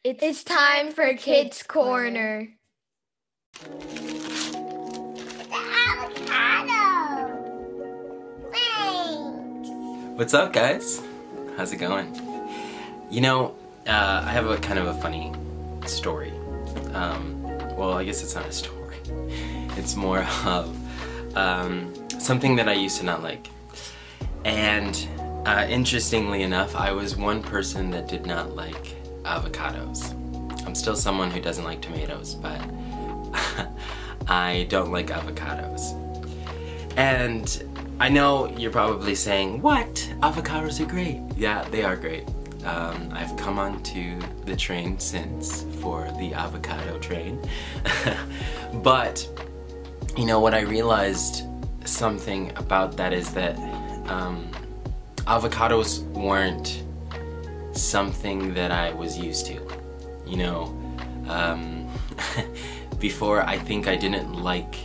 It's time for Kids Corner. Avocado! Thanks! What's up, guys? How's it going? You know, I have a kind of a funny story. Well, I guess it's not a story. It's more of something that I used to not like. And interestingly enough, I was one person that did not like avocados. I'm still someone who doesn't like tomatoes, but I don't like avocados. And I know you're probably saying, what? Avocados are great. Yeah, they are great. I've come onto the train since for the avocado train. But, you know, what I realized something about that is that avocados weren't something that I was used to. You know, before I think I didn't like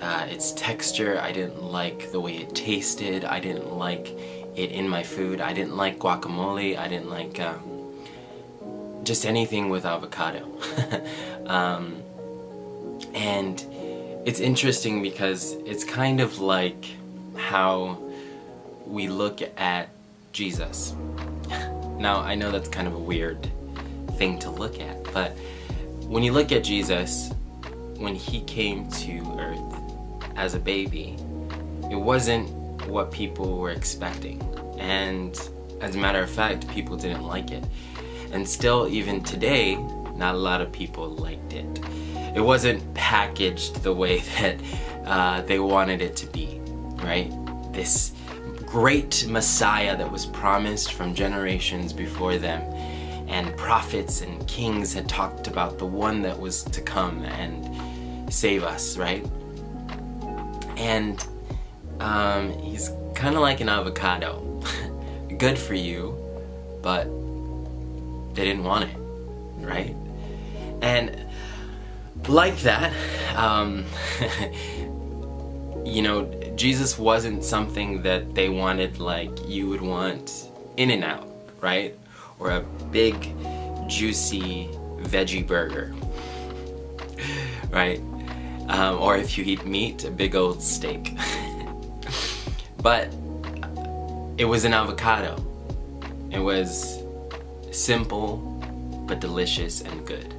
its texture, I didn't like the way it tasted, I didn't like it in my food, I didn't like guacamole, I didn't like just anything with avocado. And it's interesting because it's kind of like how we look at Jesus. Now, I know that's kind of a weird thing to look at, but when you look at Jesus, when he came to earth as a baby, it wasn't what people were expecting. And as a matter of fact, people didn't like it. And still, even today, not a lot of people liked it. It wasn't packaged the way that they wanted it to be, right? This great Messiah that was promised from generations before them, and prophets and kings had talked about the one that was to come and save us, right? And he's kind of like an avocado. Good for you, but they didn't want it, right? And like that, you know, Jesus wasn't something that they wanted like you would want In-N-Out, right? Or a big, juicy veggie burger, right? Or if you eat meat, a big old steak. But it was an avocado. It was simple, but delicious and good,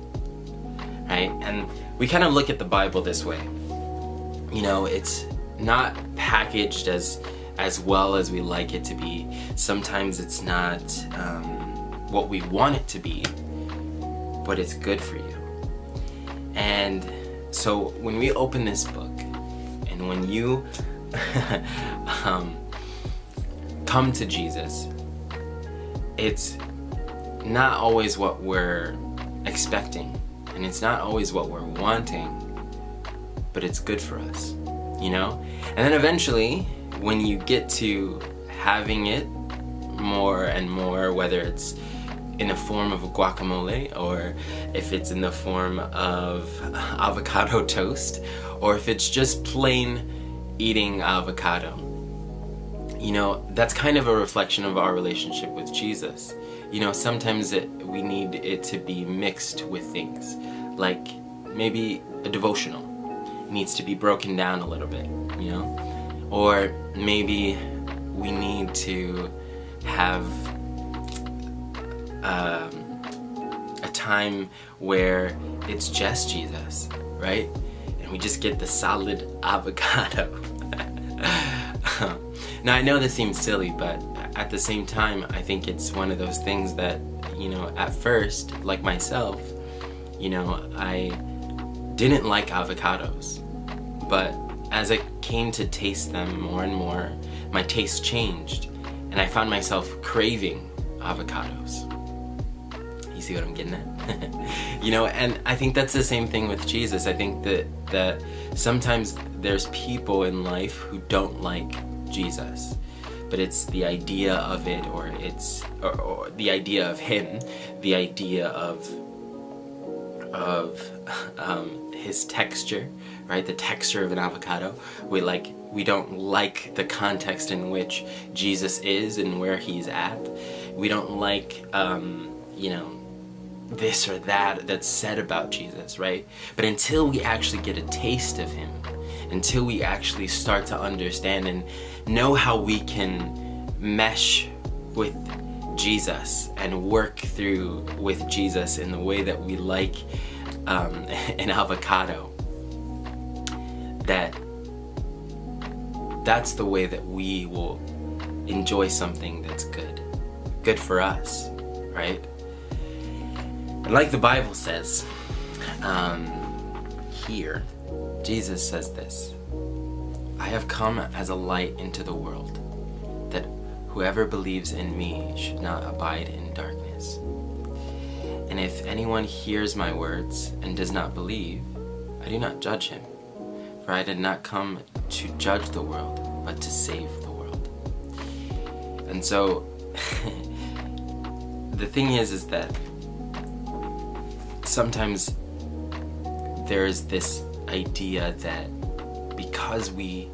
right? And we kind of look at the Bible this way. You know, it's not packaged as well as we like it to be. Sometimes it's not what we want it to be, but it's good for you. And so when we open this book, and when you come to Jesus, it's not always what we're expecting, and it's not always what we're wanting, but it's good for us, you know? And then eventually, when you get to having it more and more, whether it's in the form of a guacamole, or if it's in the form of avocado toast, or if it's just plain eating avocado, you know, that's kind of a reflection of our relationship with Jesus. You know, sometimes we need it to be mixed with things, like maybe a devotional needs to be broken down a little bit, you know? Or maybe we need to have a time where it's just Jesus, right? And we just get the solid avocado. Now, I know this seems silly, but at the same time, I think it's one of those things that, you know, at first, like myself, you know, I didn't like avocados. But as I came to taste them more and more, my taste changed, and I found myself craving avocados. You see what I'm getting at? You know, and I think that's the same thing with Jesus. I think that sometimes there's people in life who don't like Jesus, but it's the idea of it, or it's or the idea of him, the idea of his texture, right? The texture of an avocado. We don't like the context in which Jesus is and where he's at. We don't like, you know, this or that that's said about Jesus, right? But until we actually get a taste of him, until we actually start to understand and know how we can mesh with Jesus and work through with Jesus in the way that we like an avocado, that's the way that we will enjoy something that's good for us, right? And like the Bible says, here, Jesus says this: I have come as a light into the world, that whoever believes in me should not abide in darkness. And if anyone hears my words and does not believe, I do not judge him. For I did not come to judge the world, but to save the world. And so, the thing is that sometimes there is this idea that because we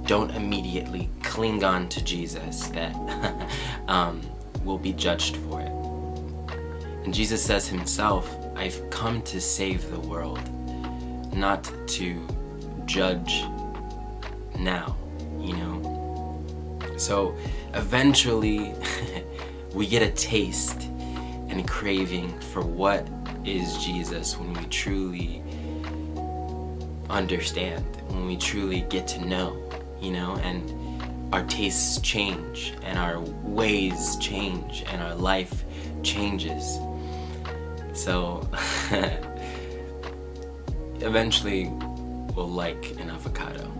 don't immediately cling on to Jesus, that we'll be judged for it. And Jesus says himself, I've come to save the world, not to judge now, you know? So eventually we get a taste and craving for what is Jesus when we truly understand, when we truly get to know, you know, and our tastes change and our ways change and our life changes. So eventually we'll like an avocado.